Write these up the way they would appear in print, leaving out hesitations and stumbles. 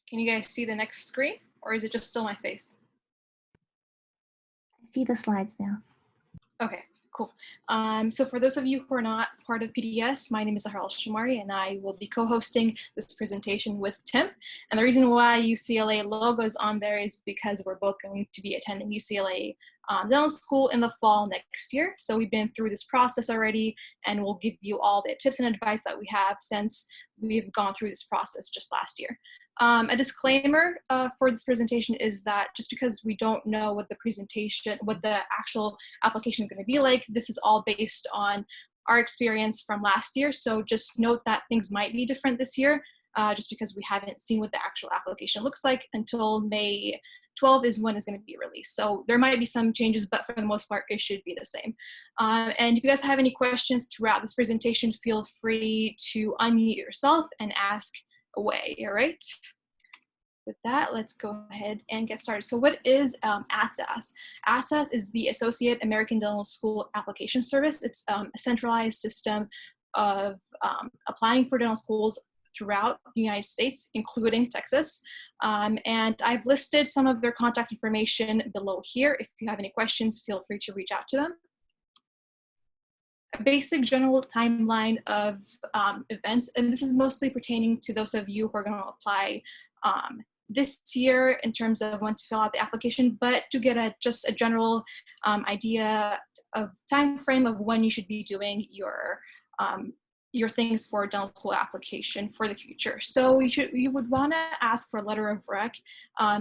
Can you guys see the next screen, or is it just still my face? I see the slides now. Okay, cool. So for those of you who are not part of PDS, my name is Zahraa, and I will be co-hosting this presentation with Tim. And the reason why UCLA logo is on there is because we're both going to be attending UCLA dental school in the fall next year. So we've been through this process already, and we'll give you all the tips and advice that we have since we've gone through this process just last year. A disclaimer for this presentation is that just because we don't know what the actual application is going to be like, this is all based on our experience from last year. So just note that things might be different this year, just because we haven't seen what the actual application looks like until May 12th is when it's going to be released. So there might be some changes, but for the most part, it should be the same. And if you guys have any questions throughout this presentation, feel free to unmute yourself and ask away. All right. With that, let's go ahead and get started. So what is AADSAS? AADSAS is the Associate American Dental School Application Service. It's a centralized system of applying for dental schools throughout the United States, including Texas. And I've listed some of their contact information below here. If you have any questions, feel free to reach out to them. A basic general timeline of events, and this is mostly pertaining to those of you who are going to apply this year in terms of when to fill out the application, but to get just a general idea of time frame of when you should be doing your things for dental school application for the future. So you would want to ask for a letter of rec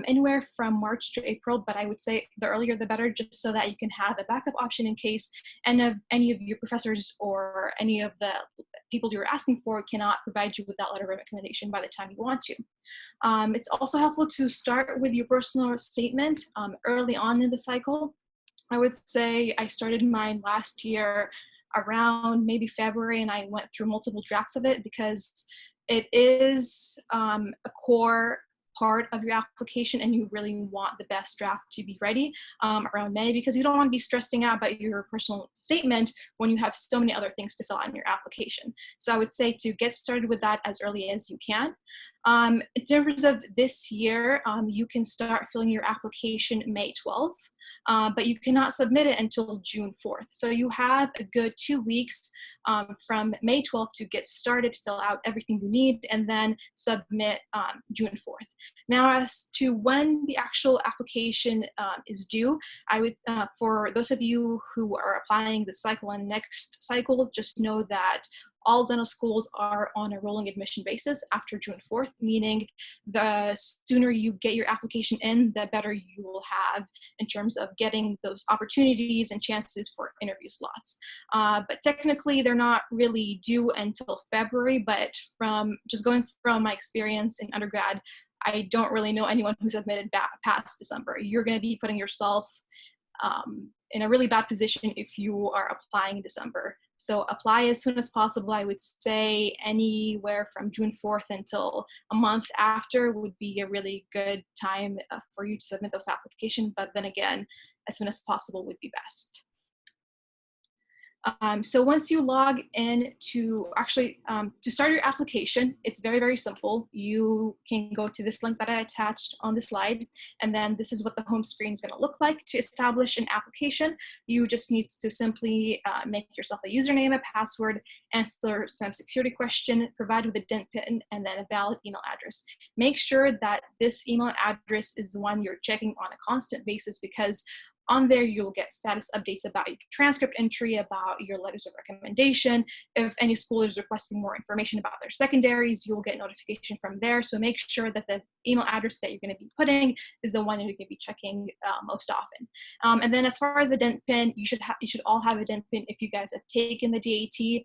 anywhere from March to April, but I would say the earlier the better, just so that you can have a backup option in case any of your professors or any of the people you're asking for cannot provide you with that letter of recommendation by the time you want to. It's also helpful to start with your personal statement early on in the cycle. I would say I started mine last year around maybe February, and I went through multiple drafts of it because it is a core part of your application, and you really want the best draft to be ready around May, because you don't want to be stressing out about your personal statement when you have so many other things to fill out in your application. So I would say to get started with that as early as you can. In terms of this year, you can start filling your application May 12th, but you cannot submit it until June 4th. So you have a good 2 weeks from May 12th to get started, to fill out everything you need, and then submit June 4th. Now, as to when the actual application is due, I would, for those of you who are applying this cycle and next cycle, just know that all dental schools are on a rolling admission basis after June 4th, meaning the sooner you get your application in, the better you will have in terms of getting those opportunities and chances for interview slots. But technically, they're not really due until February, but from just going from my experience in undergrad, I don't really know anyone who submitted past December. You're going to be putting yourself in a really bad position if you are applying in December. So apply as soon as possible. I would say anywhere from June 4th until a month after would be a really good time for you to submit those applications. But then again, as soon as possible would be best. So once you log in to start your application, it's very, very simple. You can go to this link that I attached on the slide, and then this is what the home screen is going to look like. To establish an application, you just need to simply make yourself a username, a password, answer some security question, provide with a dent pin, and then a valid email address. Make sure that this email address is the one you're checking on a constant basis, because on there, you'll get status updates about your transcript entry, about your letters of recommendation. If any school is requesting more information about their secondaries, you'll get notification from there. So make sure that the email address that you're going to be putting is the one you're going to be checking most often. And then as far as the dent pin, you should all have a dent pin if you guys have taken the DAT.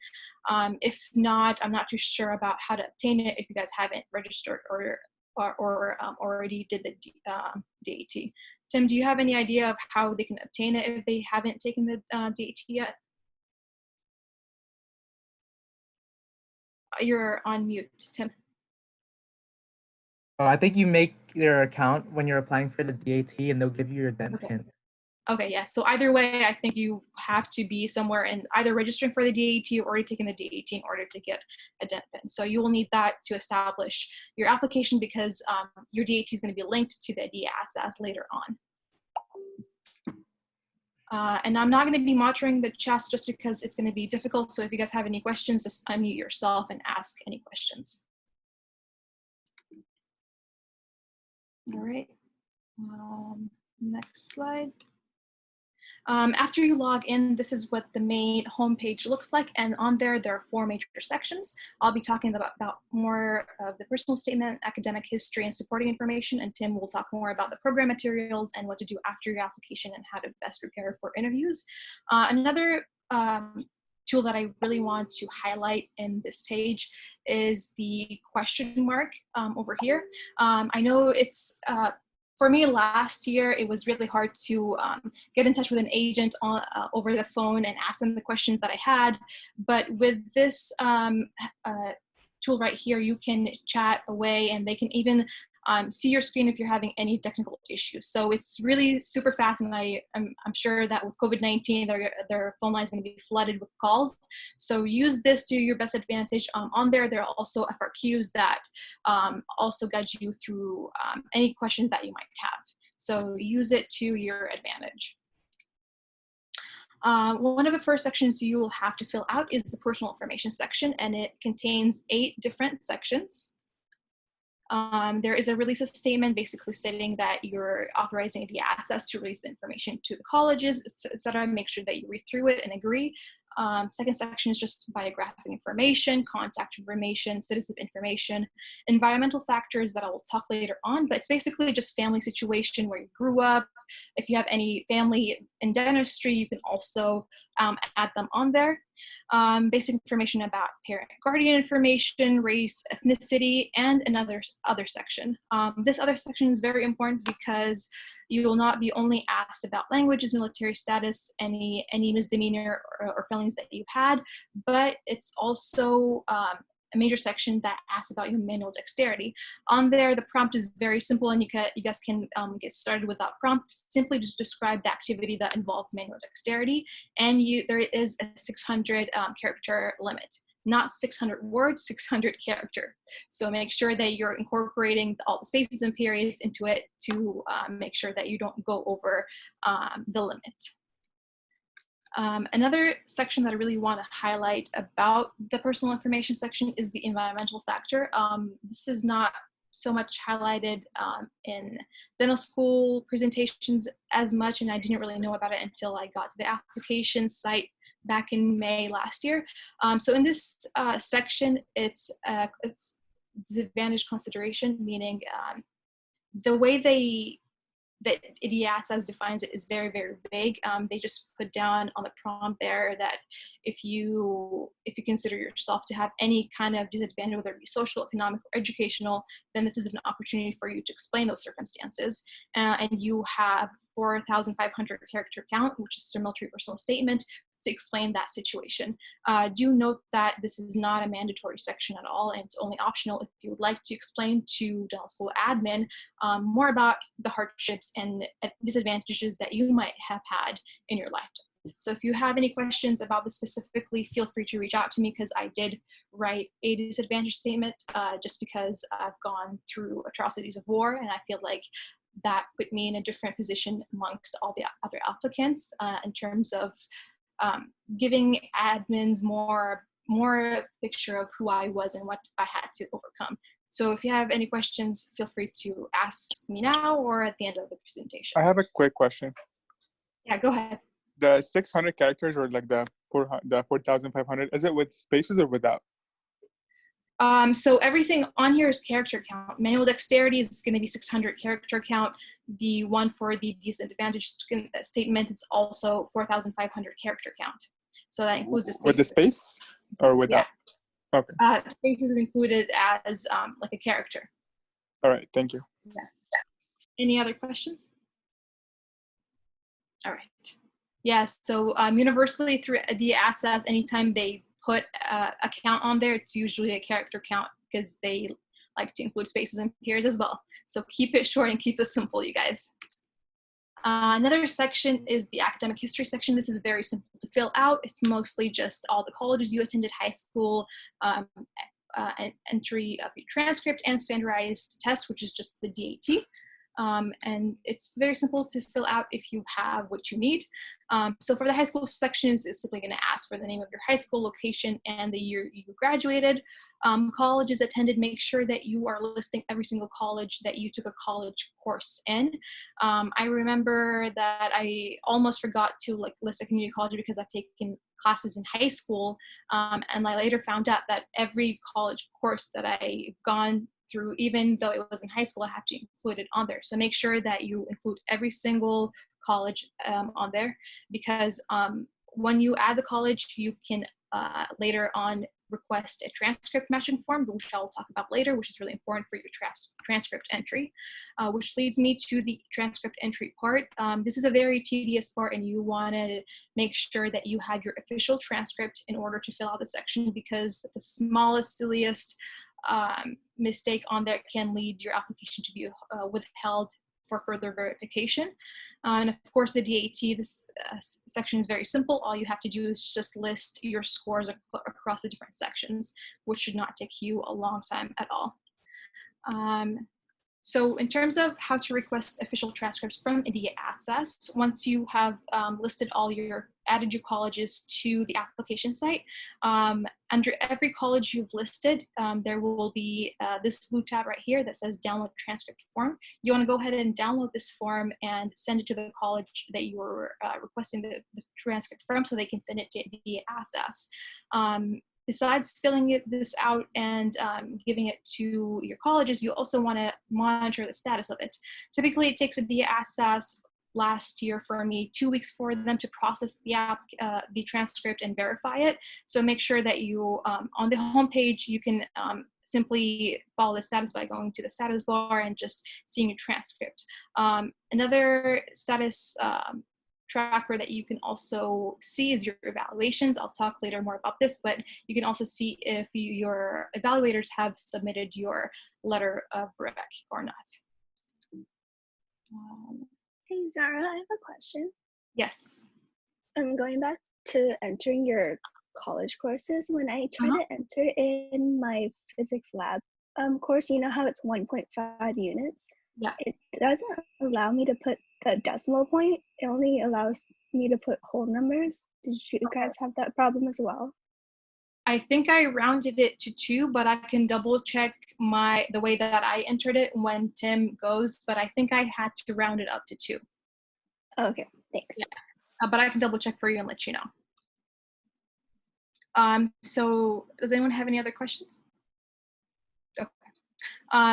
If not, I'm not too sure about how to obtain it if you guys haven't registered or already did the DAT. Tim, do you have any idea of how they can obtain it if they haven't taken the DAT yet? You're on mute, Tim. Oh, I think you make your account when you're applying for the DAT, and they'll give you your dent pin. Okay, yeah. So either way, I think you have to be somewhere and either registering for the DAT or already taking the DAT in order to get a DENT PIN. So you will need that to establish your application because your DAT is going to be linked to the ADEA AADSAS later on. And I'm not going to be monitoring the chats just because it's going to be difficult. So if you guys have any questions, just unmute yourself and ask any questions. All right. Next slide. After you log in, this is what the main homepage looks like, and on there are 4 major sections. I'll be talking about more of the personal statement, academic history, and supporting information, and Tim will talk more about the program materials and what to do after your application and how to best prepare for interviews. Another tool that I really want to highlight in this page is the question mark over here. I know it's for me last year, it was really hard to get in touch with an agent over the phone and ask them the questions that I had. But with this tool right here, you can chat away and they can even see your screen if you're having any technical issues. So it's really super fast, and I'm sure that with COVID-19, their phone lines are going to be flooded with calls. So use this to your best advantage. On there are also FRQs that also guide you through any questions that you might have. So use it to your advantage. One of the first sections you will have to fill out is the personal information section, and it contains 8 different sections. There is a release of statement basically stating that you're authorizing the access to release the information to the colleges, etc. Make sure that you read through it and agree. Second section is just biographic information, contact information, citizen information, environmental factors that I will talk later on, but it's basically just family situation, where you grew up. If you have any family in dentistry, you can also add them on there. Basic information about parent guardian information, race, ethnicity, and another other section. This other section is very important because you will not be only asked about languages, military status, any misdemeanor or felonies that you've had, but it's also a major section that asks about your manual dexterity. On there, the prompt is very simple, and you guys can get started without prompt. Simply just describe the activity that involves manual dexterity, and there is a 600 character limit. Not 600 words, 600 character. So make sure that you're incorporating all the spaces and periods into it to make sure that you don't go over the limit. Another section that I really want to highlight about the personal information section is the environmental factor. This is not so much highlighted in dental school presentations as much, and I didn't really know about it until I got to the application site back in May last year. So in this section, it's disadvantage consideration, meaning the way that ADEA AADSAS defines it is very, very vague. They just put down on the prompt there that if you consider yourself to have any kind of disadvantage, whether it be social, economic, or educational, then this is an opportunity for you to explain those circumstances. And you have 4,500 character count, which is a military personal statement, to explain that situation. Do note that this is not a mandatory section at all, and it's only optional if you would like to explain to dental school admin more about the hardships and disadvantages that you might have had in your lifetime. So if you have any questions about this specifically, feel free to reach out to me, because I did write a disadvantage statement just because I've gone through atrocities of war, and I feel like that put me in a different position amongst all the other applicants in terms of giving admins more picture of who I was and what I had to overcome. So if you have any questions, feel free to ask me now or at the end of the presentation. I have a quick question. Yeah, go ahead. The 600 characters, or like the 4,500, is it with spaces or without? So everything on here is character count. Manual dexterity is going to be 600 character count. The one for the disadvantage statement is also 4,500 character count. So that includes the space. With the space or without? Yeah. Okay. Spaces is included as like a character. All right, thank you. Yeah. Any other questions? All right. Yeah, so universally through ADEA AADSAS, anytime they put a count on there, it's usually a character count, because they like to include spaces and periods as well. So keep it short and keep it simple, you guys. Another section is the academic history section. This is very simple to fill out. It's mostly just all the colleges you attended, high school, entry of your transcript, and standardized test, which is just the DAT. And it's very simple to fill out if you have what you need. So for the high school sections, it's simply going to ask for the name of your high school, location, and the year you graduated. Colleges attended, make sure that you are listing every single college that you took a college course in. I remember that I almost forgot to list a community college because I've taken classes in high school, and I later found out that every college course that I've gone through, even though it was in high school, I have to include it on there. So make sure that you include every single college on there, because when you add the college, you can later on request a transcript matching form, which I'll talk about later, which is really important for your transcript entry, which leads me to the transcript entry part. This is a very tedious part, and you want to make sure that you have your official transcript in order to fill out the section, because the smallest, silliest mistake on there can lead your application to be withheld for further verification. And of course, the DAT, this section is very simple. All you have to do is just list your scores across the different sections, which should not take you a long time at all. So in terms of how to request official transcripts from ADEA AADSAS, once you have added your colleges to the application site, under every college you've listed, there will be this blue tab right here that says download transcript form. You want to go ahead and download this form and send it to the college that you're requesting the transcript from, so they can send it to ADEA AADSAS. Besides filling this out and giving it to your colleges, you also want to monitor the status of it. Typically, it takes ADEA AADSAS last year for me 2 weeks for them to process the transcript and verify it. So make sure that you, on the homepage, you can simply follow the status by going to the status bar and just seeing your transcript. Another status tracker that you can also see is your evaluations. I'll talk later more about this, but you can also see if your evaluators have submitted your letter of rec or not. Hey, Zahra, I have a question. Yes. I'm going back to entering your college courses. When I try to enter in my physics lab course, you know how it's 1.5 units? Yeah. It doesn't allow me to put the decimal point. It only allows me to put whole numbers. Did you guys have that problem as well? I think I rounded it to 2, but I can double check the way that I entered it when Tim goes, but I think I had to round it up to 2. Okay, thanks. Yeah. But I can double check for you and let you know. So does anyone have any other questions?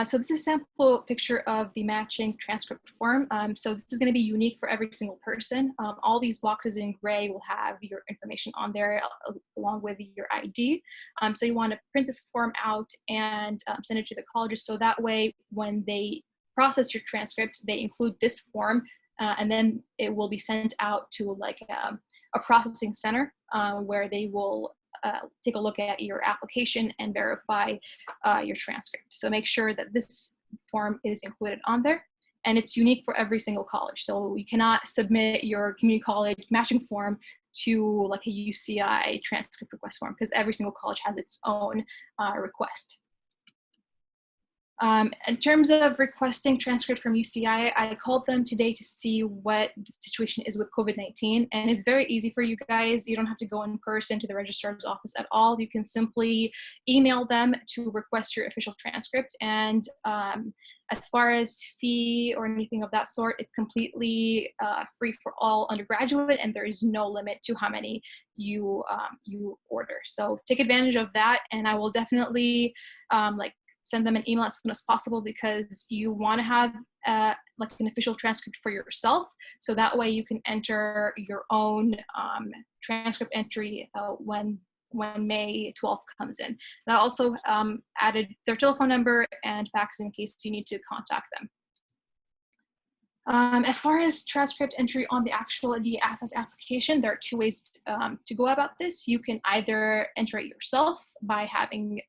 So this is a sample picture of the matching transcript form. So this is going to be unique for every single person. All these boxes in gray will have your information on there along with your ID. So you want to print this form out and send it to the colleges, so that way when they process your transcript, they include this form, and then it will be sent out to a processing center where they will take a look at your application and verify your transcript. So make sure that this form is included on there, and it's unique for every single college. So you cannot submit your community college matching form to like a UCI transcript request form, because every single college has its own request. In terms of requesting transcript from UCI, I called them today to see what the situation is with COVID-19, and it's very easy for you guys. You don't have to go in person to the registrar's office at all. You can simply email them to request your official transcript, and as far as fee or anything of that sort, it's completely free for all undergraduate, and there is no limit to how many you order. So take advantage of that, and I will definitely send them an email as soon as possible, because you want to have like an official transcript for yourself, so that way you can enter your own transcript entry when May 12th comes in. And I also added their telephone number and fax in case you need to contact them. As far as transcript entry on the actual ADEA AADSAS application, there are 2 ways to go about this. You can either enter it yourself by having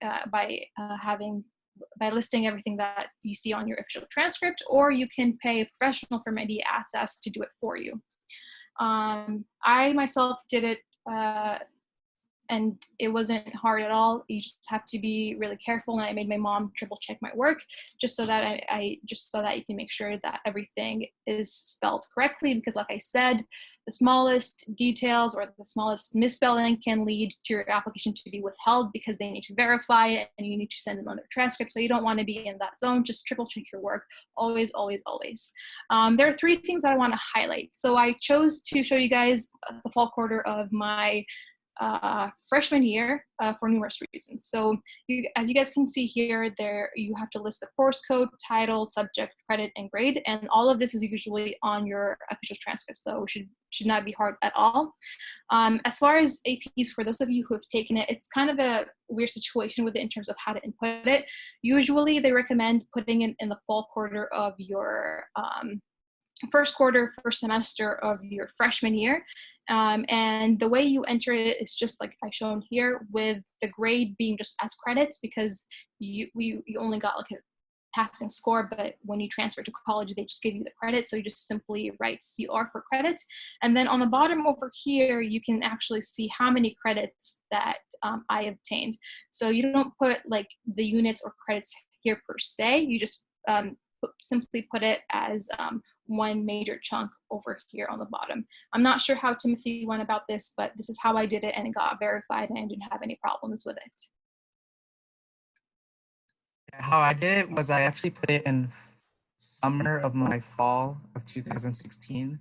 by listing everything that you see on your official transcript, or you can pay a professional from ADEA AADSAS to do it for you. I myself did it, and it wasn't hard at all. You just have to be really careful, and I made my mom triple check my work just so that just so that you can make sure that everything is spelled correctly, because like I said, the smallest details or the smallest misspelling can lead to your application to be withheld because they need to verify it and you need to send them on their transcript. So you don't want to be in that zone. Just triple check your work. Always, always, always. There are 3 things that I want to highlight. So I chose to show you guys the fall quarter of my freshman year for numerous reasons. So as you guys can see here, you have to list the course code, title, subject, credit, and grade, and all of this is usually on your official transcript, so it should not be hard at all. As far as APs, for those of you who have taken it, it's kind of a weird situation with it in terms of how to input it. Usually they recommend putting it in the fall quarter of your first semester of your freshman year. And the way you enter it is just like I shown here, with the grade being just as credits, because you only got like a passing score, but when you transfer to college, they just give you the credit. So you just simply write CR for credits. And then on the bottom over here, you can actually see how many credits that I obtained. So you don't put like the units or credits here per se, you just simply put it as one major chunk over here on the bottom. I'm not sure how Timothy went about this, but this is how I did it, and it got verified, and I didn't have any problems with it. How I did it was I actually put it in summer of my fall of 2016,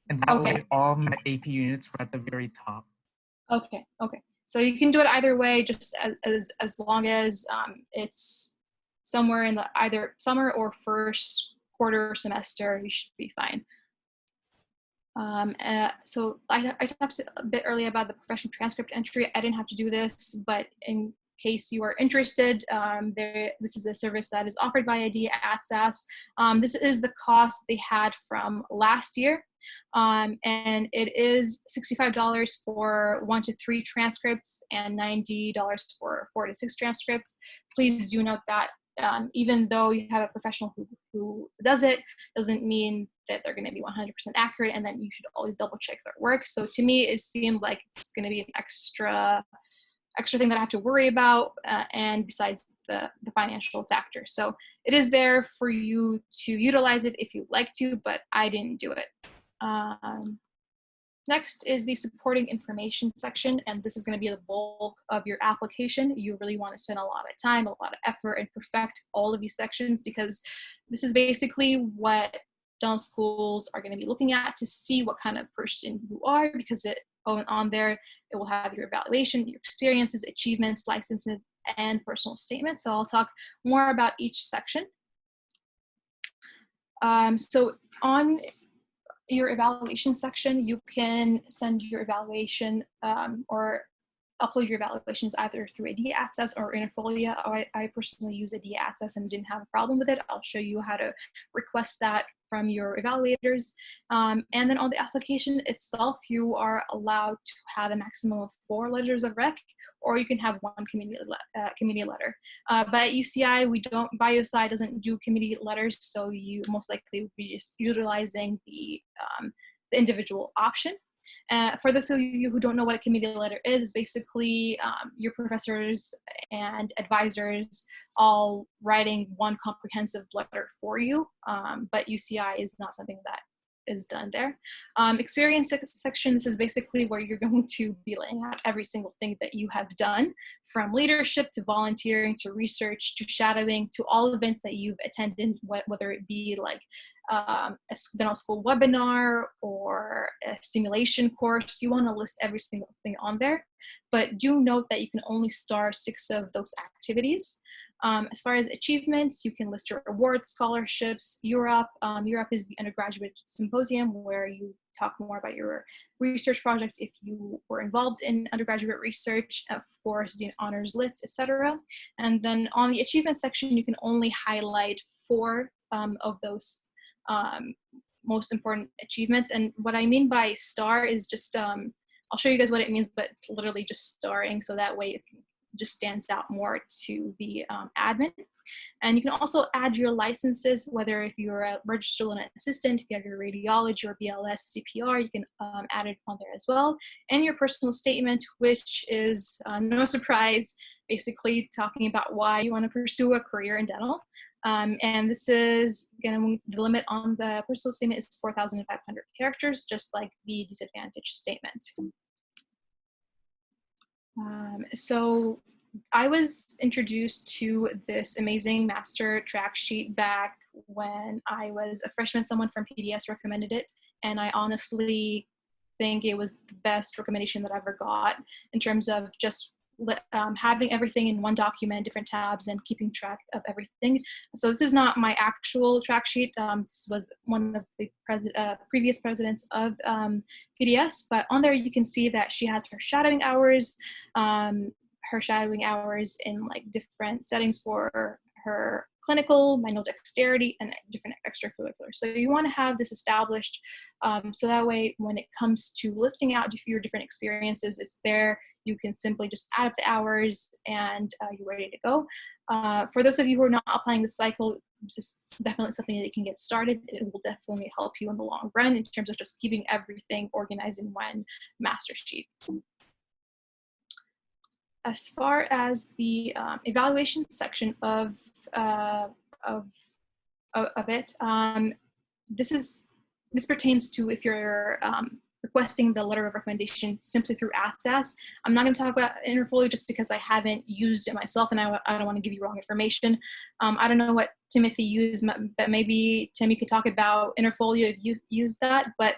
and that way all of my AP units were at the very top. Okay. So you can do it either way, just as long as it's somewhere in the either summer or first quarter semester, you should be fine. So I talked a bit earlier about the professional transcript entry. I didn't have to do this, but in case you are interested, this is a service that is offered by ADEA AADSAS. This is the cost they had from last year, and it is $65 for 1 to 3 transcripts and $90 for 4 to 6 transcripts. Please do note that even though you have a professional who does it, doesn't mean that they're going to be 100% accurate, and then you should always double check their work. So to me, it seemed like it's going to be an extra thing that I have to worry about, and besides the financial factor. So it is there for you to utilize it if you'd like to, but I didn't do it. Next is the supporting information section, and this is going to be the bulk of your application. You really want to spend a lot of time, a lot of effort, and perfect all of these sections, because this is basically what dental schools are going to be looking at to see what kind of person you are, because on there, it will have your evaluation, your experiences, achievements, licenses, and personal statements. So I'll talk more about each section. So on your evaluation section, you can send your evaluation or upload your evaluations either through ADEA AADSAS or Interfolia. I personally use ADEA AADSAS and didn't have a problem with it. I'll show you how to request that from your evaluators. And then on the application itself, you are allowed to have a maximum of 4 letters of rec, or you can have 1 community letter. But at UCI, BioSci doesn't do community letters, so you most likely would be just utilizing the individual option. For those of you who don't know what a committee letter is, basically your professors and advisors all writing one comprehensive letter for you, but UCI is not something that is done there. Experience section, this is basically where you're going to be laying out every single thing that you have done, from leadership to volunteering to research to shadowing to all events that you've attended, whether it be like a dental school webinar or a simulation course. You want to list every single thing on there, but do note that you can only star 6 of those activities. As far as achievements, you can list your awards, scholarships, Europe. Europe is the undergraduate symposium where you talk more about your research project if you were involved in undergraduate research, of course, the honors lit, etc. And then on the achievement section, you can only highlight 4 of those most important achievements. And what I mean by star is just, I'll show you guys what it means, but it's literally just starring, so that way just stands out more to the admin. And you can also add your licenses, whether if you're a registered linen assistant, if you have your radiology or BLS, CPR, you can add it on there as well. And your personal statement, which is no surprise, basically talking about why you want to pursue a career in dental. And this is going to, the limit on the personal statement is 4,500 characters, just like the disadvantage statement. So I was introduced to this amazing master track sheet back when I was a freshman. Someone from PDS recommended it, and I honestly think it was the best recommendation that I ever got in terms of just having everything in one document, different tabs, and keeping track of everything. So this is not my actual track sheet. This was one of the previous presidents of PDS, but on there you can see that she has her shadowing hours, in like different settings for her clinical, manual dexterity, and different extracurriculars. So you want to have this established so that way when it comes to listing out your different experiences, it's there. You can simply just add up the hours and you're ready to go. For those of you who are not applying the cycle, this is definitely something that you can get started. It will definitely help you in the long run in terms of just keeping everything organized in one master sheet. As far as the evaluation section of it, this pertains to if you're requesting the letter of recommendation simply through AADSAS. I'm not going to talk about Interfolio just because I haven't used it myself, and I don't want to give you wrong information. I don't know what Timothy used, but maybe Tim, you could talk about Interfolio if you use that. But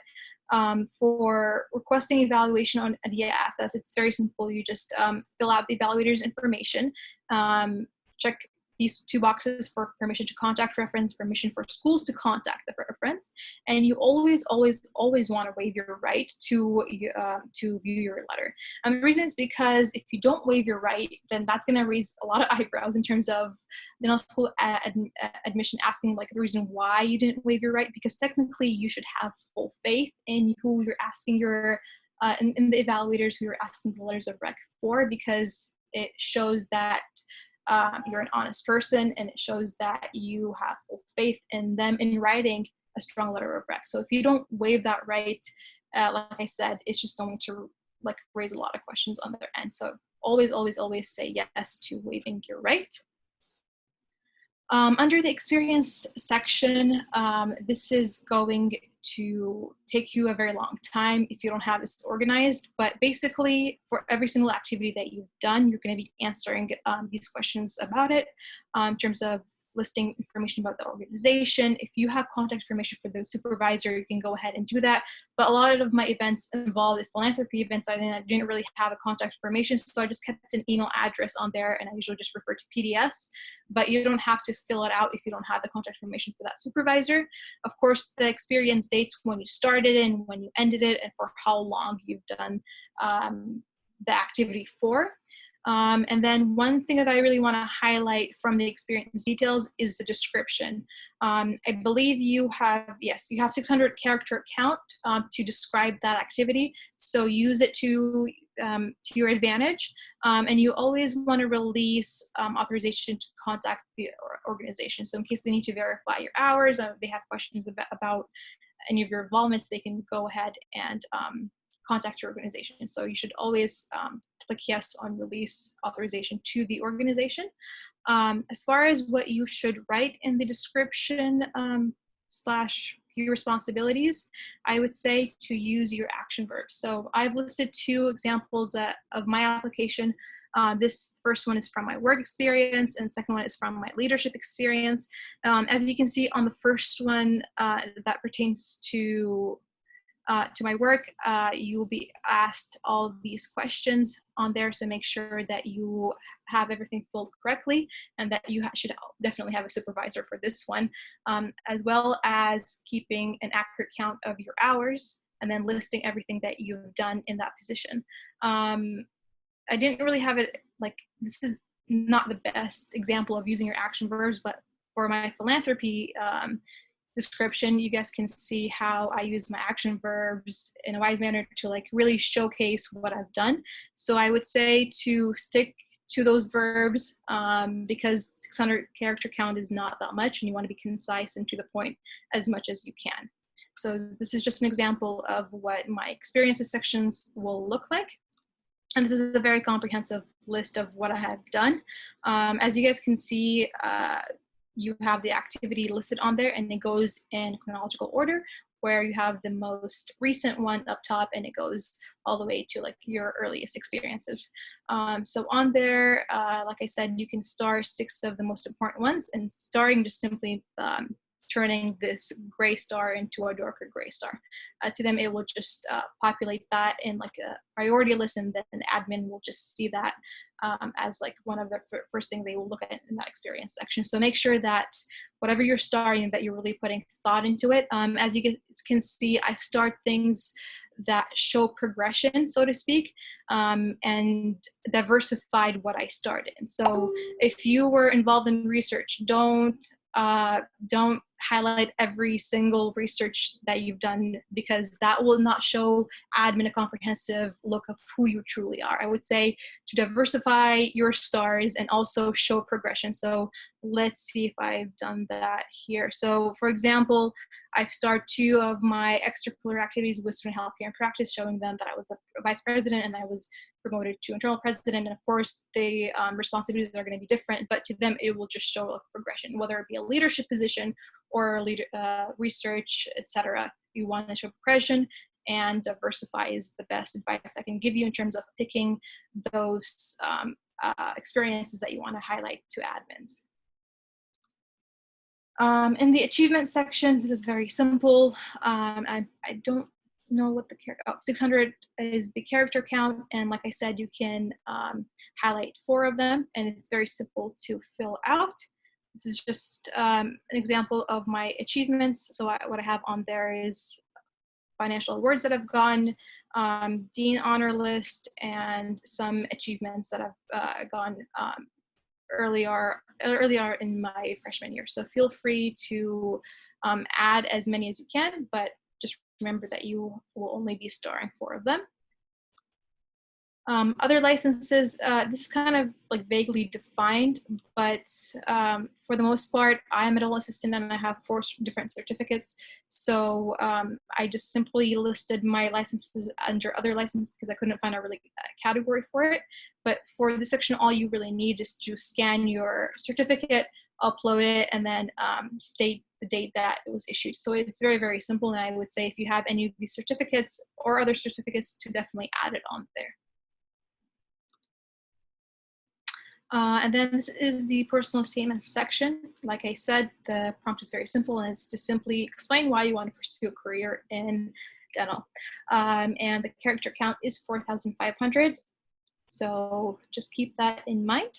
for requesting evaluation on ADEA AADSAS, it's very simple. You just fill out the evaluator's information, check these two boxes for permission to contact reference, permission for schools to contact the reference, and you always want to waive your right to view your letter. And the reason is because if you don't waive your right, then that's going to raise a lot of eyebrows in terms of dental school admission, asking like the reason why you didn't waive your right, because technically you should have full faith in who you're asking in the evaluators who you're asking the letters of rec for, because it shows that you're an honest person, and it shows that you have full faith in them in writing a strong letter of rec. So if you don't waive that right, like I said, it's just going to like raise a lot of questions on their end. So always say yes to waiving your right. Under the experience section, this is going to take you a very long time if you don't have this organized, but basically for every single activity that you've done, you're going to be answering these questions about it in terms of listing information about the organization. If you have contact information for the supervisor, you can go ahead and do that. But a lot of my events involved philanthropy events. I didn't really have a contact information, so I just kept an email address on there, and I usually just refer to PDS. But you don't have to fill it out if you don't have the contact information for that supervisor. Of course, the experience dates when you started and when you ended it, and for how long you've done the activity for. And then one thing that I really want to highlight from the experience details is the description. I believe you have 600 character count to describe that activity. So use it to your advantage. And you always want to release authorization to contact the organization. So in case they need to verify your hours, or they have questions about any of your involvements, they can go ahead and contact your organization. So you should always click yes on release authorization to the organization. As far as what you should write in the description / your responsibilities, I would say to use your action verbs. So I've listed 2 examples of my application. This first one is from my work experience, and the second one is from my leadership experience. As you can see on the first one that pertains to my work, you will be asked all of these questions on there, so make sure that you have everything filled correctly, and that you should definitely have a supervisor for this one, as well as keeping an accurate count of your hours, and then listing everything that you've done in that position. I didn't really have it, like, this is not the best example of using your action verbs, but for my philanthropy description, you guys can see how I use my action verbs in a wise manner to like really showcase what I've done. So I would say to stick to those verbs because 600 character count is not that much, and you want to be concise and to the point as much as you can. So this is just an example of what my experiences sections will look like. And this is a very comprehensive list of what I have done. As you guys can see, you have the activity listed on there, and it goes in chronological order, where you have the most recent one up top, and it goes all the way to like your earliest experiences. So on there, like I said, you can star 6 of the most important ones, and starring just simply turning this gray star into a darker gray star. To them, it will just populate that in like a priority list, and then the admin will just see that as like one of the first thing they will look at in that experience section. So make sure that whatever you're starring, that you're really putting thought into it. As you can see, I've starred things that show progression, so to speak, and diversified what I started. So if you were involved in research, don't highlight every single research that you've done, because that will not show admin a comprehensive look of who you truly are. I would say to diversify your stars and also show progression. So let's see if I've done that here. So for example, I've started 2 of my extracurricular activities with student healthcare and practice, showing them that I was a vice president and I was promoted to internal president. And of course, the responsibilities are going to be different, but to them, it will just show a progression, whether it be a leadership position or research, etc. You want to show progression, and diversify is the best advice I can give you in terms of picking those experiences that you want to highlight to admins. In the achievement section, this is very simple. I don't know what the 600 is the character count, and like I said, you can highlight 4 of them, and it's very simple to fill out. This is just an example of my achievements. So what I have on there is financial awards that I've gotten, Dean honor list, and some achievements that I've gone earlier in my freshman year. So feel free to add as many as you can, but just remember that you will only be starring 4 of them. Other licenses, this is kind of like vaguely defined, but for the most part, I am a medical assistant and I have 4 different certificates. So I just simply listed my licenses under other licenses because I couldn't find a really category for it. But for this section, all you really need is to scan your certificate, upload it, and then state the date that it was issued. So it's very, very simple. And I would say if you have any of these certificates or other certificates, to definitely add it on there. And then this is the personal statement section. Like I said, the prompt is very simple, and it's to simply explain why you want to pursue a career in dental. And the character count is 4,500. So just keep that in mind.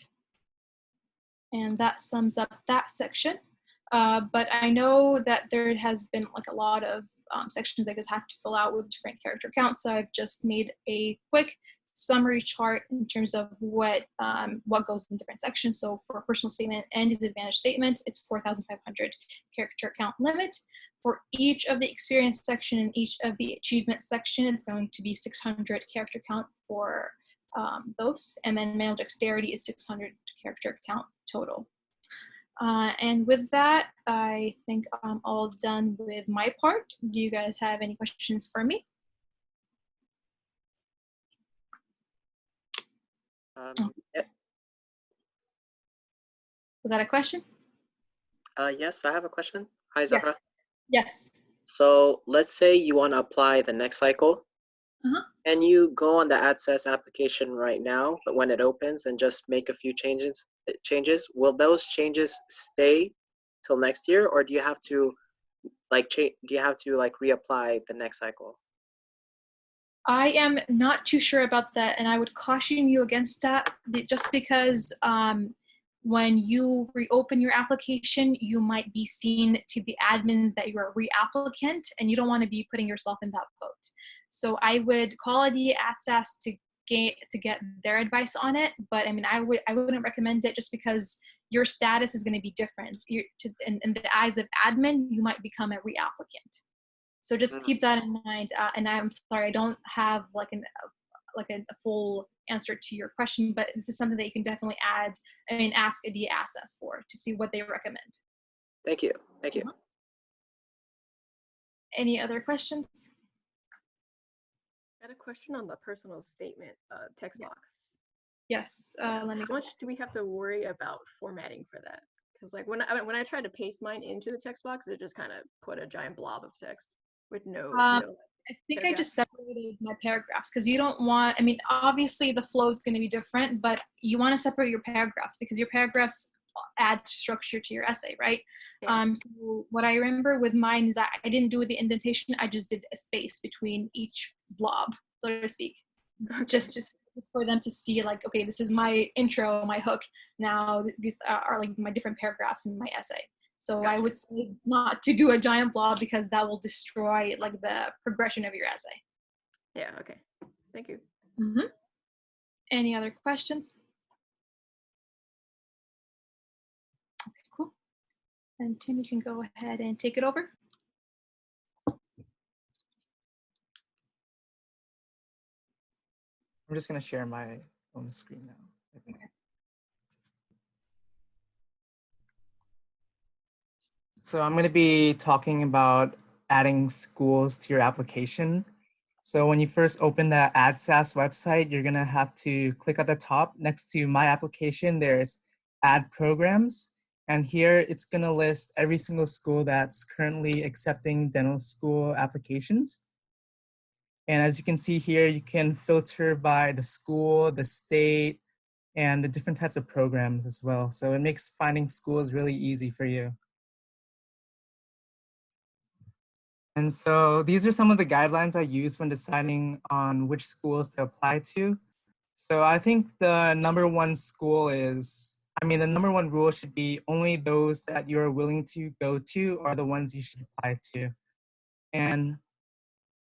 And that sums up that section. But I know that there has been like a lot of sections I just have to fill out with different character counts. So I've just made a quick summary chart in terms of what goes in different sections. So for a personal statement and disadvantage statement, it's 4,500 character count limit. For each of the experience section and each of the achievement section, it's going to be 600 character count for those. And then manual dexterity is 600 character count total. And with that, I think I'm all done with my part. Do you guys have any questions for me? Yeah. Was that a question? Yes, I have a question. Hi, Zahraa. Yes. So let's say you want to apply the next cycle. And you go on the AADSAS application right now, but when it opens and just make a few changes, will those changes stay till next year, or do you have to reapply the next cycle? I am not too sure about that, and I would caution you against that, just because when you reopen your application, you might be seen to the admins that you're a reapplicant, and you don't want to be putting yourself in that boat. So I would call ADEA AADSAS to get their advice on it, but I mean, I wouldn't recommend it just because your status is going to be different. In the eyes of admin, you might become a reapplicant. So just keep that in mind. And I'm sorry, I don't have like a full answer to your question, but this is something that you can definitely ask ADEA AADSAS for to see what they recommend. Thank you. Thank you. Any other questions? I had a question on the personal statement text box. Yes, let me How much do we have to worry about formatting for that? Because like when I tried to paste mine into the text box, it just kind of put a giant blob of text with no. I think I just separated my paragraphs because you don't want, I mean, obviously the flow is going to be different, but you want to separate your paragraphs because your paragraphs add structure to your essay, right? Yeah. So what I remember with mine is that I didn't do the indentation. I just did a space between each blob, so to speak, just for them to see like, okay, this is my intro, my hook. Now these are like my different paragraphs in my essay. So Gotcha. I would say not to do a giant blob because that will destroy like the progression of your essay. Yeah. Okay. Thank you. Mm-hmm. Any other questions? Okay, cool. And Tim, you can go ahead and take it over. I'm just going to share my own screen now. Okay. So I'm going to be talking about adding schools to your application. So when you first open the AADSAS website, you're going to have to click at the top next to My Application. There's Add Programs. And here it's going to list every single school that's currently accepting dental school applications. And as you can see here, you can filter by the school, the state, and the different types of programs as well. So it makes finding schools really easy for you. And so these are some of the guidelines I use when deciding on which schools to apply to. So I think the number one rule should be only those that you're willing to go to are the ones you should apply to. And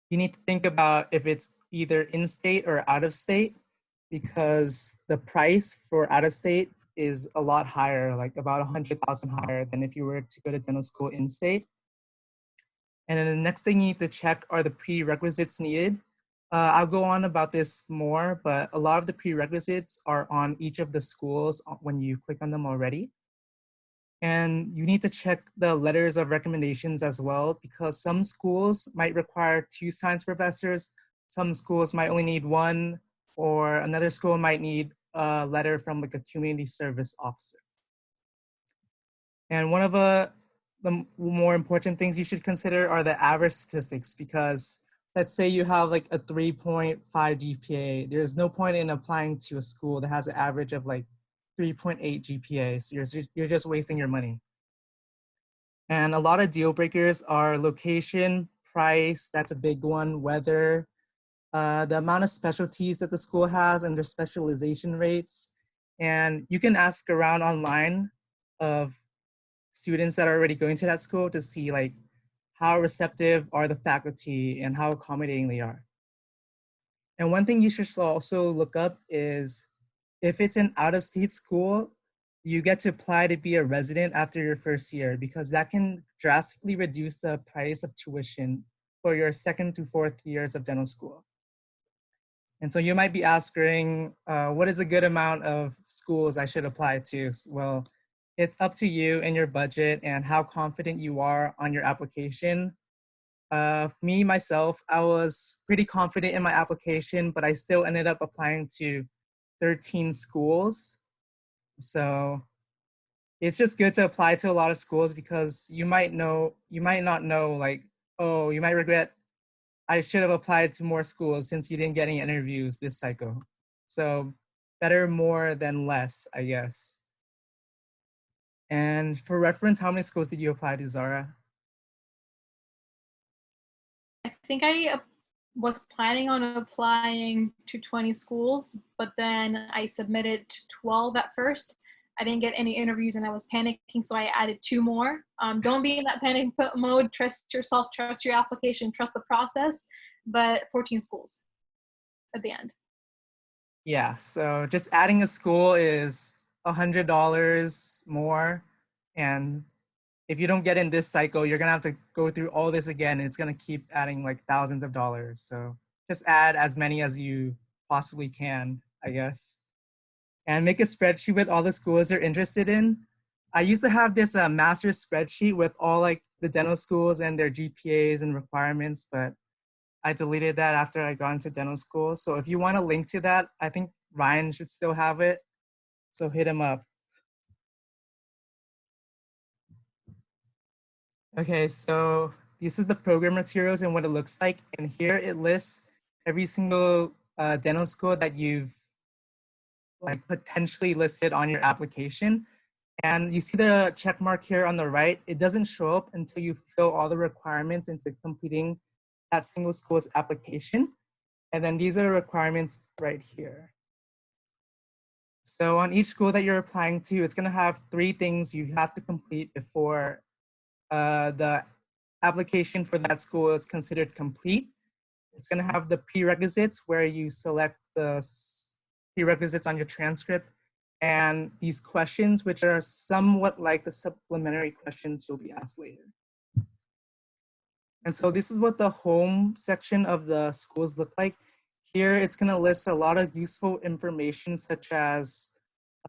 you need to think about if it's either in-state or out-of-state, because the price for out-of-state is a lot higher, like about 100,000 higher than if you were to go to dental school in-state. And then the next thing you need to check are the prerequisites needed. I'll go on about this more, but a lot of the prerequisites are on each of the schools when you click on them already. And you need to check the letters of recommendations as well, because some schools might require 2 science professors, some schools might only need 1, or another school might need a letter from like a community service officer. And one of the more important things you should consider are the average statistics, because let's say you have like a 3.5 GPA, there's no point in applying to a school that has an average of like 3.8 GPA, so you're just wasting your money. And a lot of deal breakers are location, price, that's a big one, weather, the amount of specialties that the school has and their specialization rates. And you can ask around online of students that are already going to that school to see like how receptive are the faculty and how accommodating they are. And one thing you should also look up is if it's an out-of-state school, you get to apply to be a resident after your first year, because that can drastically reduce the price of tuition for your 2nd to 4th years of dental school. And so you might be asking, what is a good amount of schools I should apply to? Well, it's up to you and your budget and how confident you are on your application. Me, myself, I was pretty confident in my application, but I still ended up applying to 13 schools. So it's just good to apply to a lot of schools, because you might not know like, oh, you might regret, I should have applied to more schools since you didn't get any interviews this cycle. So better more than less, I guess. And for reference, how many schools did you apply to, Zahraa? I think I was planning on applying to 20 schools, but then I submitted to 12 at first. I didn't get any interviews and I was panicking, so I added 2 more. Don't be in that panic mode. Trust yourself, trust your application, trust the process, but 14 schools at the end. Yeah, so just adding a school is $100 more. And if you don't get in this cycle, you're gonna have to go through all this again. And it's gonna keep adding like thousands of dollars. So just add as many as you possibly can, I guess, and make a spreadsheet with all the schools you're interested in. I used to have this master spreadsheet with all like the dental schools and their GPAs and requirements, but I deleted that after I got into dental school. So if you want a link to that, I think Ryan should still have it. So hit him up. Okay, so this is the program materials and what it looks like. And here it lists every single dental school that you've like potentially listed on your application. And you see the check mark here on the right. It doesn't show up until you fill all the requirements into completing that single school's application. And then these are the requirements right here. So on each school that you're applying to, it's gonna have 3 things you have to complete before the application for that school is considered complete. It's gonna have the prerequisites where you select the prerequisites on your transcript and these questions, which are somewhat like the supplementary questions you'll be asked later. And so this is what the home section of the schools look like. Here, it's gonna list a lot of useful information such as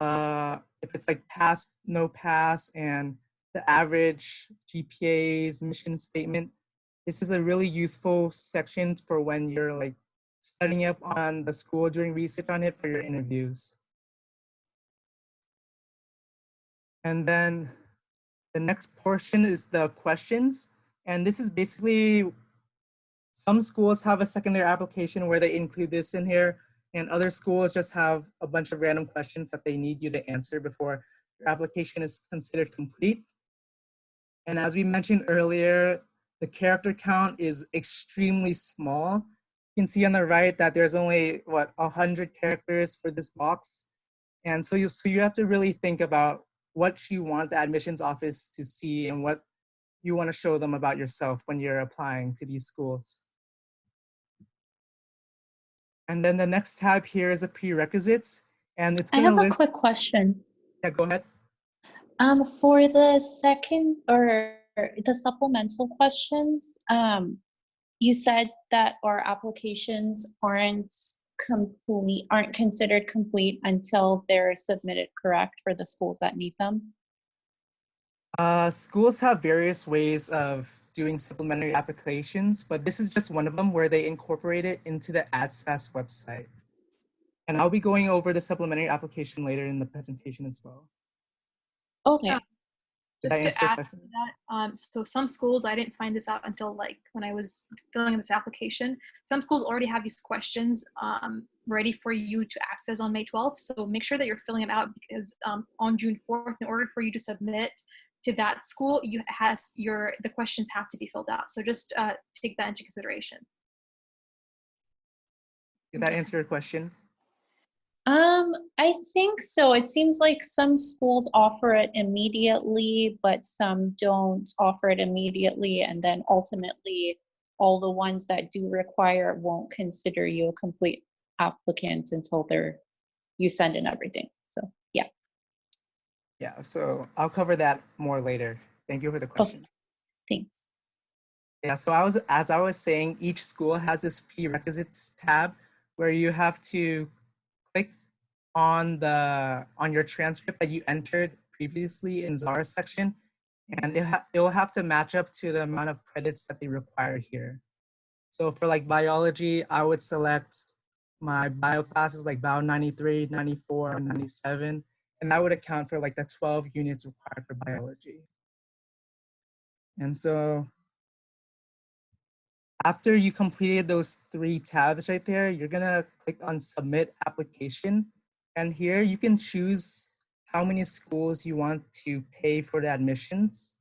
if it's like pass, no pass, and the average GPAs, mission statement. This is a really useful section for when you're like studying up on the school, doing research on it for your interviews. And then the next portion is the questions. And this is basically, some schools have a secondary application where they include this in here, and other schools just have a bunch of random questions that they need you to answer before your application is considered complete. And as we mentioned earlier, the character count is extremely small. You can see on the right that there's only, 100 characters for this box. And so you have to really think about what you want the admissions office to see and what you want to show them about yourself when you're applying to these schools. And then the next tab here is the prerequisites. And it's I gonna have a list. quick question. Yeah, go ahead. For the second or the supplemental questions, you said that our applications aren't considered complete until they're submitted, correct, for the schools that need them? Schools have various ways of doing supplementary applications, but this is just one of them where they incorporate it into the AADSAS website. And I'll be going over the supplementary application later in the presentation as well. Okay. Did I Just answer to your add to question? that, so some schools, I didn't find this out until like when I was filling in this application. Some schools already have these questions ready for you to access on May 12th. So make sure that you're filling it out because on June 4th, in order for you to submit to that school, the questions have to be filled out. So just take that into consideration. Did that answer your question? I think so. It seems like some schools offer it immediately, but some don't offer it immediately. And then ultimately, all the ones that do require it won't consider you a complete applicant until you send in everything. So yeah. Yeah, so I'll cover that more later. Thank you for the question. Thanks. Yeah, so as I was saying, each school has this prerequisites tab where you have to click on your transcript that you entered previously in Zahraa's section, and it'll have to match up to the amount of credits that they require here. So for like biology, I would select my bio classes like bio 93, 94, 97, and that would account for like the 12 units required for biology. And so after you completed those 3 tabs right there, you're gonna click on submit application. And here you can choose how many schools you want to pay for the admissions.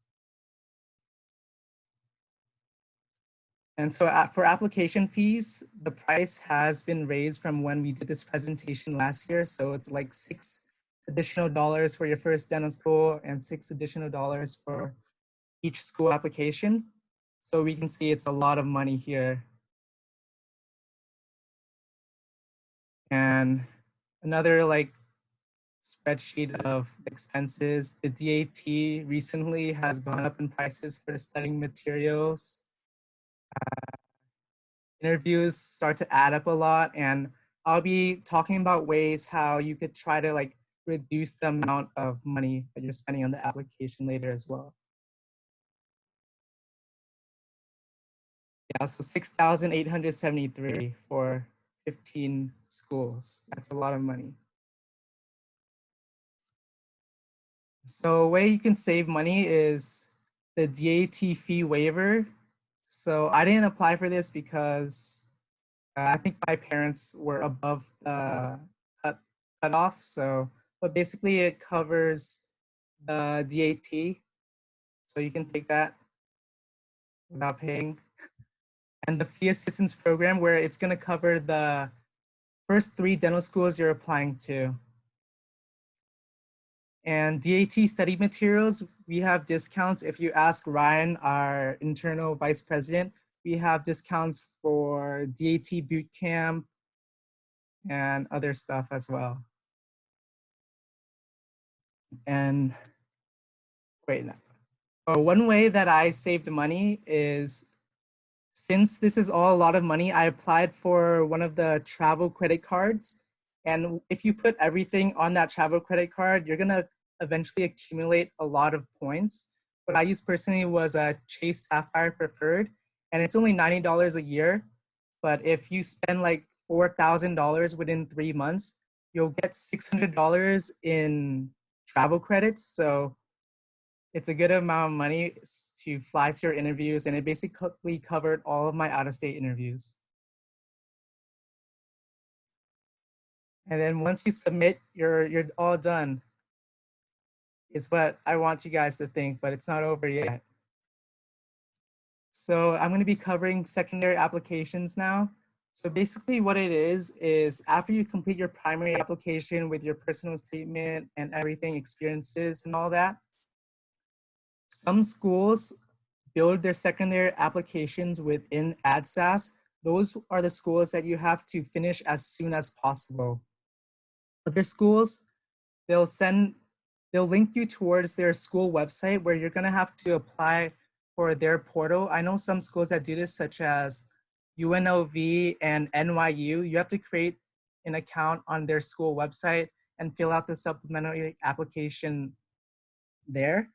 And so for application fees, the price has been raised from when we did this presentation last year. So it's like $6 additional for your first dental school and $6 additional for each school application. So we can see it's a lot of money here. And another like spreadsheet of expenses. The DAT recently has gone up in prices for studying materials. Interviews start to add up a lot, and I'll be talking about ways how you could try to like reduce the amount of money that you're spending on the application later as well. Yeah, so 6,873 for 15 schools. That's a lot of money. So a way you can save money is the DAT fee waiver. So I didn't apply for this because I think my parents were above the cutoff. So, but basically it covers the DAT. So you can take that without paying. And the fee assistance program, where it's going to cover the first 3 dental schools you're applying to. And DAT study materials, we have discounts. If you ask Ryan, our internal vice president, we have discounts for DAT boot camp and other stuff as well. And wait, no. Oh, one way that I saved money is, since this is all a lot of money, I applied for one of the travel credit cards. And if you put everything on that travel credit card, you're gonna eventually accumulate a lot of points. What I used personally was a Chase Sapphire Preferred, and it's only $90 a year. But if you spend like $4,000 within 3 months, you'll get $600 in travel credits. So it's a good amount of money to fly to your interviews, and it basically covered all of my out-of-state interviews. And then once you submit, you're all done, is what I want you guys to think, but it's not over yet. So I'm going to be covering secondary applications now. So basically what it is after you complete your primary application with your personal statement and everything, experiences and all that, some schools build their secondary applications within AADSAS. Those are the schools that you have to finish as soon as possible. Other schools, they'll link you towards their school website where you're gonna have to apply for their portal. I know some schools that do this, such as UNLV and NYU. You have to create an account on their school website and fill out the supplementary application there.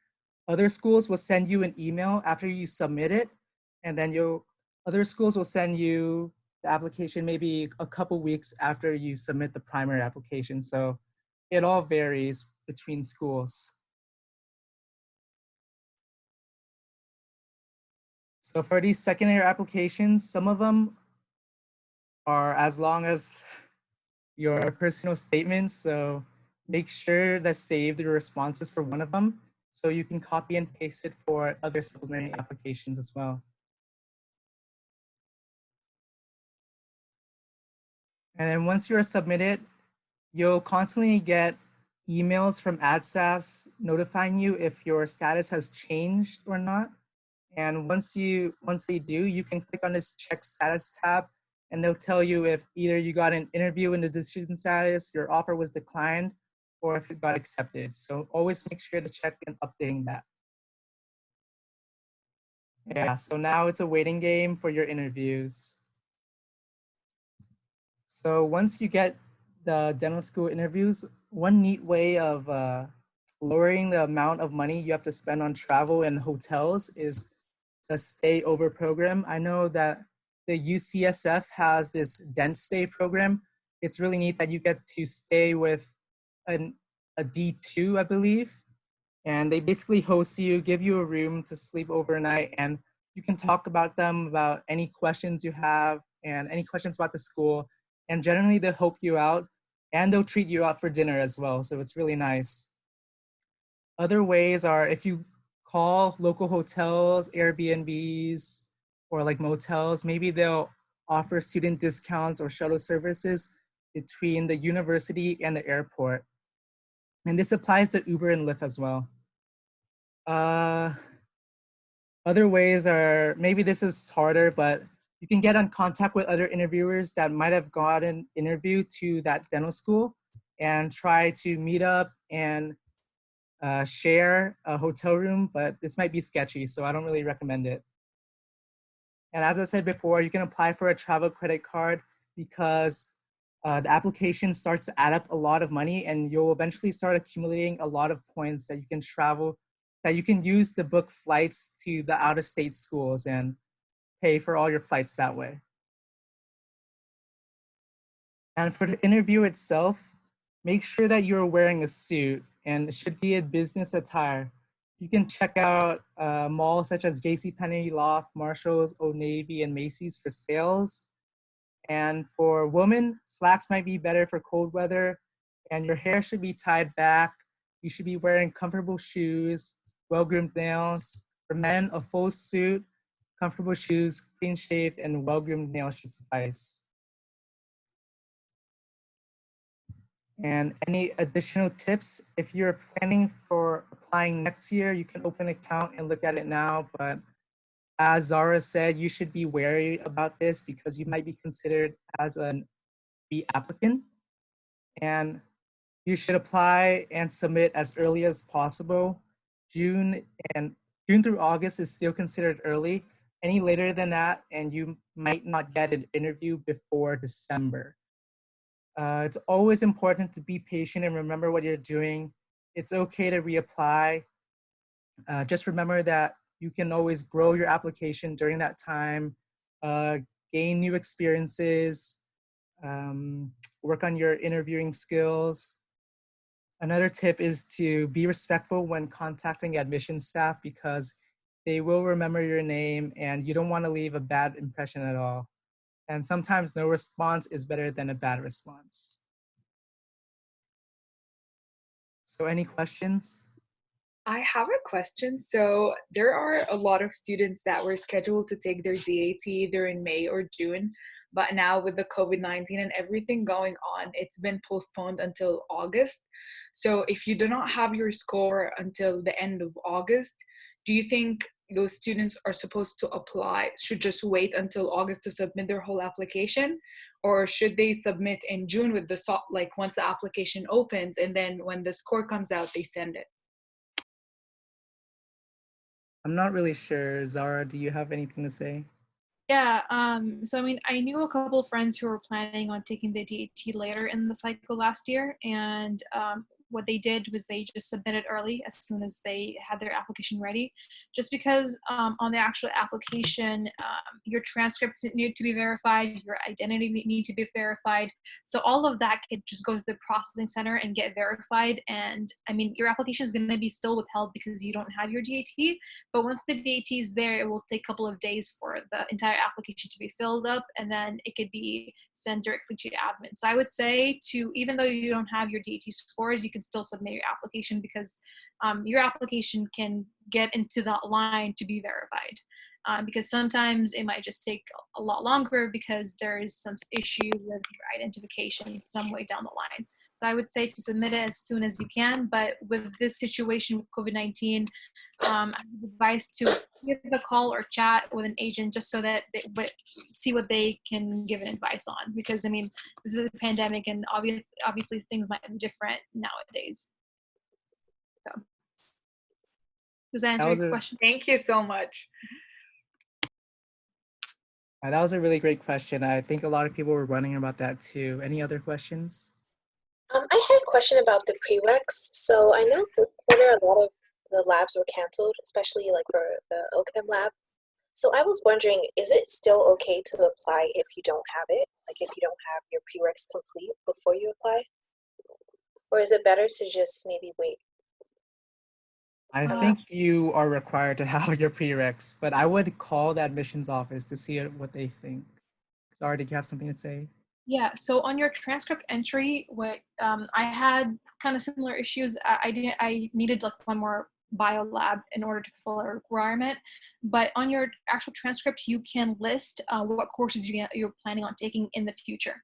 Other schools will send you an email after you submit it, and then other schools will send you the application maybe a couple weeks after you submit the primary application. So it all varies between schools. So for these secondary applications, some of them are as long as your personal statements. So make sure to save the responses for one of them, so you can copy and paste it for other supplementary applications as well. And then once you're submitted, you'll constantly get emails from AADSAS notifying you if your status has changed or not. And once they do, you can click on this check status tab, and they'll tell you if either you got an interview in the decision status, your offer was declined, or if it got accepted. So always make sure to check and updating that. Yeah, so now it's a waiting game for your interviews. So once you get the dental school interviews, one neat way of lowering the amount of money you have to spend on travel and hotels is the stay over program. I know that the UCSF has this Dent Stay program. It's really neat that you get to stay with a D2, I believe. And they basically host you, give you a room to sleep overnight, and you can talk about any questions you have and any questions about the school. And generally they'll help you out, and they'll treat you out for dinner as well. So it's really nice. Other ways are if you call local hotels, Airbnbs, or like motels, maybe they'll offer student discounts or shuttle services between the university and the airport. And this applies to Uber and Lyft as well. Other ways are, maybe this is harder, but you can get in contact with other interviewers that might have gotten interviewed to that dental school and try to meet up and share a hotel room, but this might be sketchy, so I don't really recommend it. And as I said before, you can apply for a travel credit card because the application starts to add up a lot of money, and you'll eventually start accumulating a lot of points that you can travel, that you can use to book flights to the out-of-state schools and pay for all your flights that way. And for the interview itself, make sure that you're wearing a suit, and it should be a business attire. You can check out malls such as JCPenney, Loft, Marshalls, Old Navy, and Macy's for sales. And for women, slacks might be better for cold weather, and your hair should be tied back. You should be wearing comfortable shoes, well-groomed nails. For men, a full suit, comfortable shoes, clean-shaved, and well-groomed nails should suffice. And any additional tips, if you're planning for applying next year, you can open an account and look at it now, but as Zahraa said, you should be wary about this because you might be considered as an B applicant, and you should apply and submit as early as possible. June through August is still considered early. Any later than that, and you might not get an interview before December. It's always important to be patient and remember what you're doing. It's okay to reapply. Just remember that you can always grow your application during that time, gain new experiences, work on your interviewing skills. Another tip is to be respectful when contacting admissions staff because they will remember your name and you don't want to leave a bad impression at all. And sometimes no response is better than a bad response. So any questions? I have a question. So there are a lot of students that were scheduled to take their DAT either in May or June, but now with the COVID-19 and everything going on, it's been postponed until August. So if you do not have your score until the end of August, do you think those students are supposed to apply, should just wait until August to submit their whole application? Or should they submit in June with the, like once the application opens and then when the score comes out, they send it? I'm not really sure. Zahraa, do you have anything to say? Yeah, so I mean, I knew a couple of friends who were planning on taking the DAT later in the cycle last year, and what they did was they just submitted early as soon as they had their application ready, just because on the actual application, your transcript needed to be verified, your identity need to be verified. So all of that could just go to the processing center and get verified. And I mean, your application is going to be still withheld because you don't have your DAT, but once the DAT is there, it will take a couple of days for the entire application to be filled up, and then it could be sent directly to admin. So I would say even though you don't have your DAT scores, you can still submit your application because your application can get into the line to be verified. Because sometimes it might just take a lot longer because there is some issue with your identification some way down the line. So I would say to submit it as soon as you can, but with this situation with COVID-19, I would advise to give a call or chat with an agent just so that they see what they can give an advice on. Because I mean, this is a pandemic, and obviously things might be different nowadays. So, does that answer your question? Thank you so much. That was a really great question. I think a lot of people were wondering about that too. Any other questions? I had a question about the prereqs. So I know this quarter a lot of the labs were canceled, especially like for the OCHEM lab. So I was wondering, is it still okay to apply if you don't have it? Like if you don't have your prereqs complete before you apply? Or is it better to just maybe wait? I think you are required to have your prereqs, but I would call the admissions office to see what they think. Zahraa, did you have something to say? Yeah, so on your transcript entry, I had kind of similar issues. I needed like one more bio lab in order to fulfill a requirement, but on your actual transcript, you can list what courses you're planning on taking in the future.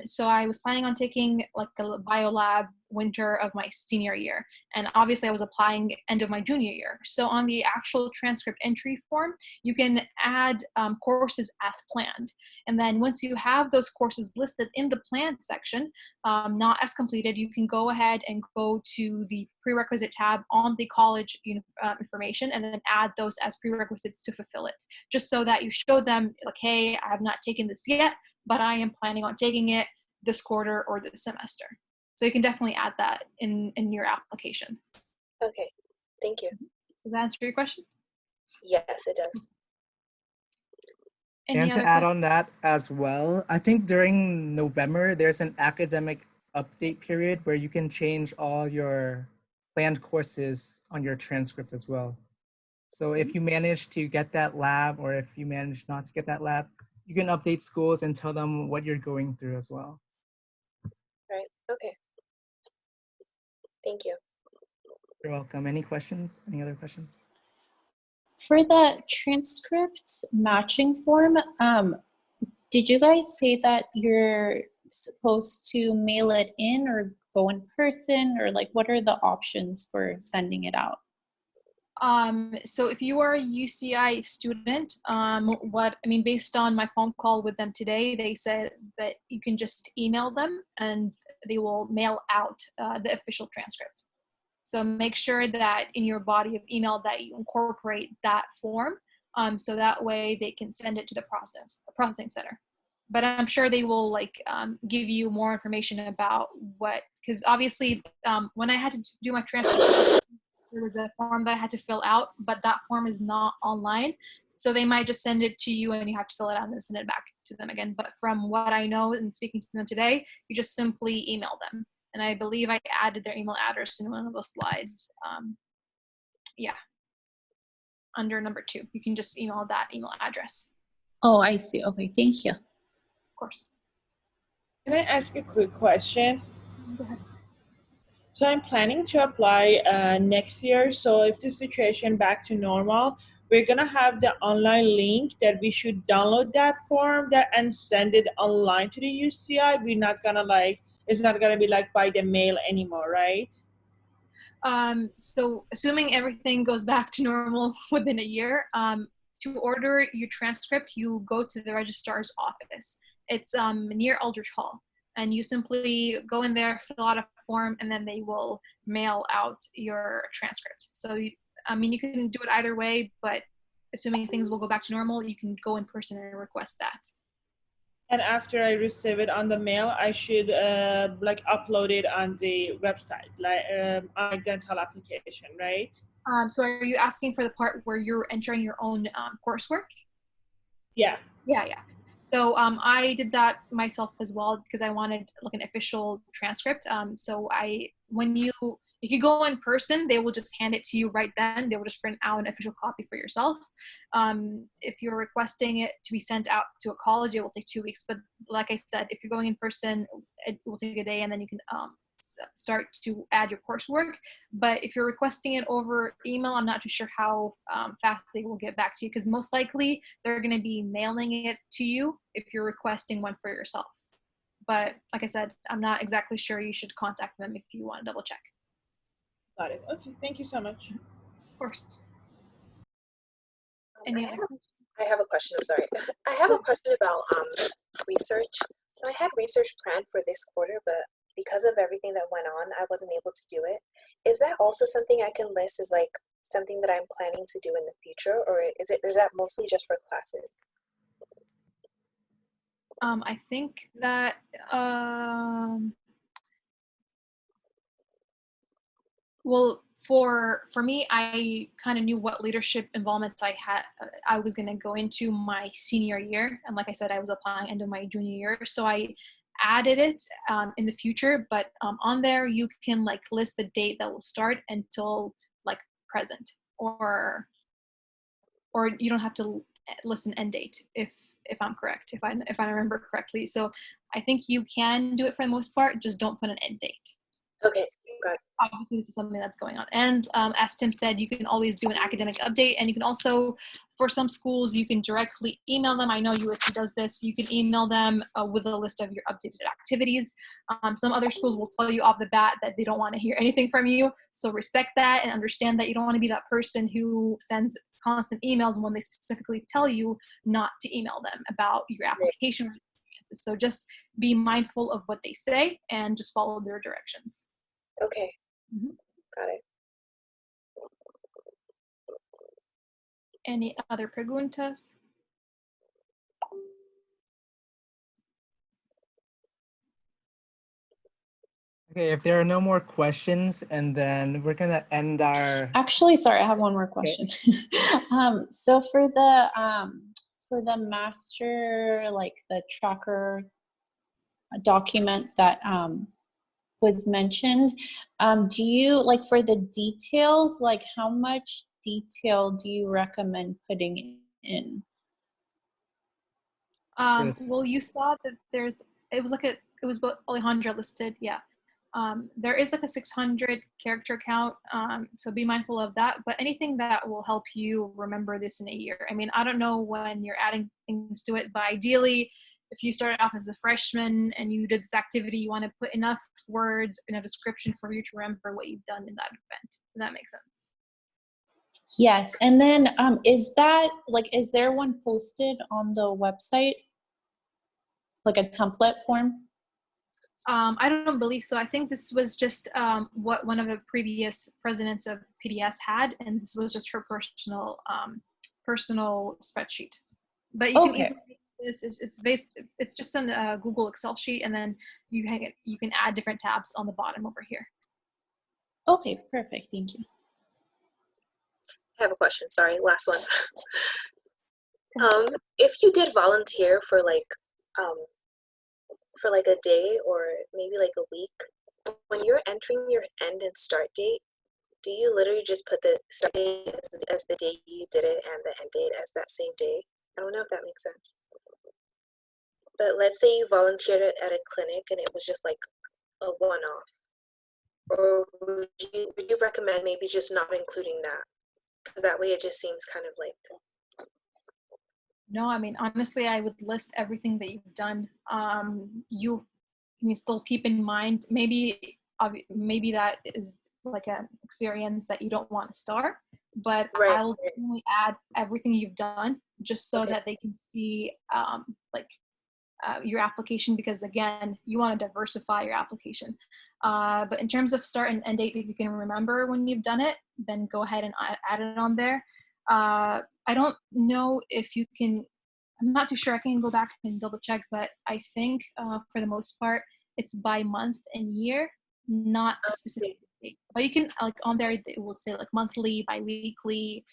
So I was planning on taking like a bio lab winter of my senior year, and obviously I was applying end of my junior year. So on the actual transcript entry form, you can add courses as planned, and then once you have those courses listed in the planned section, not as completed, you can go ahead and go to the prerequisite tab on the college information and then add those as prerequisites to fulfill it, just so that you show them like, hey, I have not taken this yet, but I am planning on taking it. this quarter or this semester. So you can definitely add that in your application. Okay, thank you. Does that answer your question? Yes, it does. Any And to other add questions? on that as well, I think during November, there's an academic update period where you can change all your planned courses on your transcript as well. So if you manage to get that lab, or if you manage not to get that lab, you can update schools and tell them what you're going through as well. Right, okay. Thank you. You're welcome. Any questions? Any other questions? For the transcript matching form, did you guys say that you're supposed to mail it in or go in person, or like what are the options for sending it out? So if you are a UCI student, based on my phone call with them today, they said that you can just email them and they will mail out the official transcript. So make sure that in your body of email that you incorporate that form, so that way they can send it to the processing center. But I'm sure they will give you more information about because obviously when I had to do my transcript, there was a form that I had to fill out, but that form is not online. So they might just send it to you and you have to fill it out and then send it back to them again. But from what I know and speaking to them today, you just simply email them. And I believe I added their email address in one of those slides. Under number 2, you can just email that email address. Oh, I see. Okay, thank you. Of course. Can I ask a quick question? Go ahead. So I'm planning to apply next year. So if the situation back to normal, we're gonna have the online link that we should download that form and send it online to the UCI. We're not gonna it's not gonna be by the mail anymore, right? So assuming everything goes back to normal within a year, to order your transcript, you go to the registrar's office. It's near Aldrich Hall. And you simply go in there, fill out a form, and then they will mail out your transcript. So, you can do it either way, but assuming things will go back to normal, you can go in person and request that. And after I receive it on the mail, I should upload it on the website, on my dental application, right? So are you asking for the part where you're entering your own coursework? Yeah. Yeah. So I did that myself as well because I wanted an official transcript. If you go in person, they will just hand it to you right then. They will just print out an official copy for yourself. If you're requesting it to be sent out to a college, it will take 2 weeks. But like I said, if you're going in person, it will take a day, and then you can start to add your coursework. But if you're requesting it over email, I'm not too sure how fast they will get back to you, because most likely they're going to be mailing it to you if you're requesting one for yourself. But like I said, I'm not exactly sure. You should contact them if you want to double check. Got it. Okay, thank you so much. Of course. I have a question. I'm sorry. I have a question about research. So I had research planned for this quarter, but because of everything that went on, I wasn't able to do it. Is that also something I can list as something that I'm planning to do in the future, or is that mostly just for classes? I think that well, for me, I kind of knew what leadership involvements I was going to go into my senior year, and like I said, I was applying end of my junior year, so I added it in the future. But on there, you can list the date that will start until present, or you don't have to list an end date if I'm correct, if I remember correctly. So I think you can do it for the most part, just don't put an end date. Okay, got it. Obviously, this is something that's going on. And as Tim said, you can always do an academic update, and you can also, for some schools, you can directly email them. I know USC does this. You can email them with a list of your updated activities. Some other schools will tell you off the bat that they don't want to hear anything from you. So respect that and understand that you don't want to be that person who sends constant emails when they specifically tell you not to email them about your application. So just be mindful of what they say and just follow their directions. Okay. Mm-hmm. Got it. Any other preguntas? Okay, if there are no more questions, and then we're gonna end our. Actually, sorry, I have one more question. So for the master, like the tracker document that was mentioned, do you, like for the details, like how much detail do you recommend putting in? Well, you saw that it was what Alejandra listed, yeah. There is like a 600 character count, so be mindful of that, but anything that will help you remember this in a year. I mean, I don't know when you're adding things to it, but ideally, if you started off as a freshman and you did this activity, you want to put enough words in a description for you to remember what you've done in that event. Does that make sense? Yes, and then is there one posted on the website, like a template form? I don't believe so. I think this was just what one of the previous presidents of PDS had, and this was just her personal spreadsheet. But you can easily it's just on a Google Excel sheet, and then you can add different tabs on the bottom over here. Okay, perfect. Thank you. I have a question. Sorry, last one. If you did volunteer for like a day or maybe like a week, when you're entering your end and start date, do you literally just put the start date as the day you did it and the end date as that same day? I don't know if that makes sense. But let's say you volunteered at a clinic and it was just like a one-off. Or would you recommend maybe just not including that? Because that way it just seems kind of like... No, I mean, honestly, I would list everything that you've done. You can still keep in mind, maybe that is like an experience that you don't want to start, but I will definitely add everything you've done just so that they can see your application, because again, you want to diversify your application. But in terms of start and end date, if you can remember when you've done it, then go ahead and add it on there. I don't know if you can, I'm not too sure, I can go back and double check, but I think for the most part, it's by month and year, not a specific date. But you can, like on there, it will say like monthly, bi-weekly,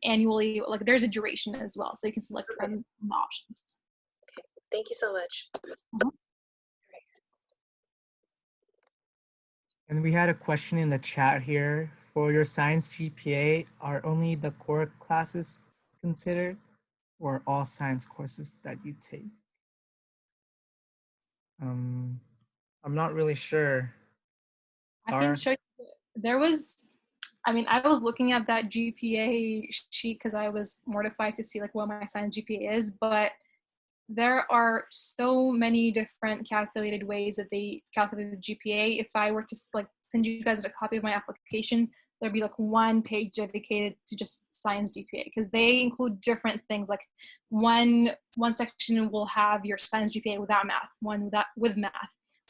annually, like there's a duration as well. So you can select from the options. Okay, thank you so much. And we had a question in the chat here. For your science GPA, are only the core classes considered, or all science courses that you take? I'm not really sure. I can show you. There was, I mean, I was looking at that GPA sheet because I was mortified to see like what my science GPA is, but there are so many different calculated ways that they calculate the GPA. If I were to like send you guys a copy of my application, there'd be like one page dedicated to just science GPA, because they include different things. Like one section will have your science GPA without math, one with math,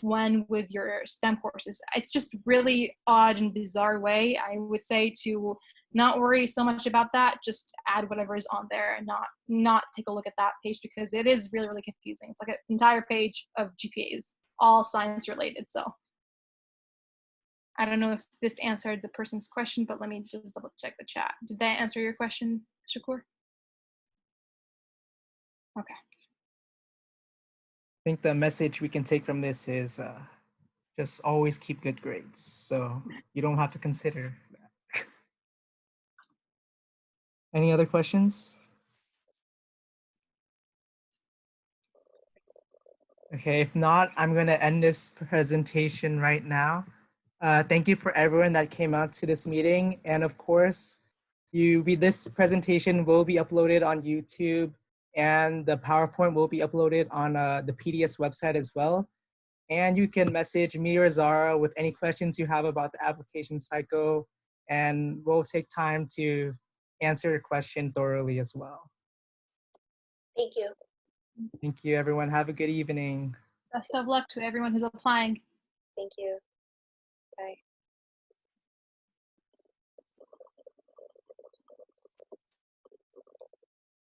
one with your STEM courses. It's just really odd and bizarre way, I would say, to not worry so much about that. Just add whatever is on there and not take a look at that page, because it is really, really confusing. It's like an entire page of GPAs, all science related. So I don't know if this answered the person's question, but let me just double check the chat. Did that answer your question, Shakur? Okay. I think the message we can take from this is just always keep good grades. So you don't have to consider that. Any other questions? Okay, if not, I'm going to end this presentation right now. Thank you for everyone that came out to this meeting. And of course, this presentation will be uploaded on YouTube, and the PowerPoint will be uploaded on the PDS website as well. And you can message me or Zahraa with any questions you have about the application cycle, and we'll take time to answer your question thoroughly as well. Thank you. Thank you, everyone. Have a good evening. Best of luck to everyone who's applying. Thank you. Bye.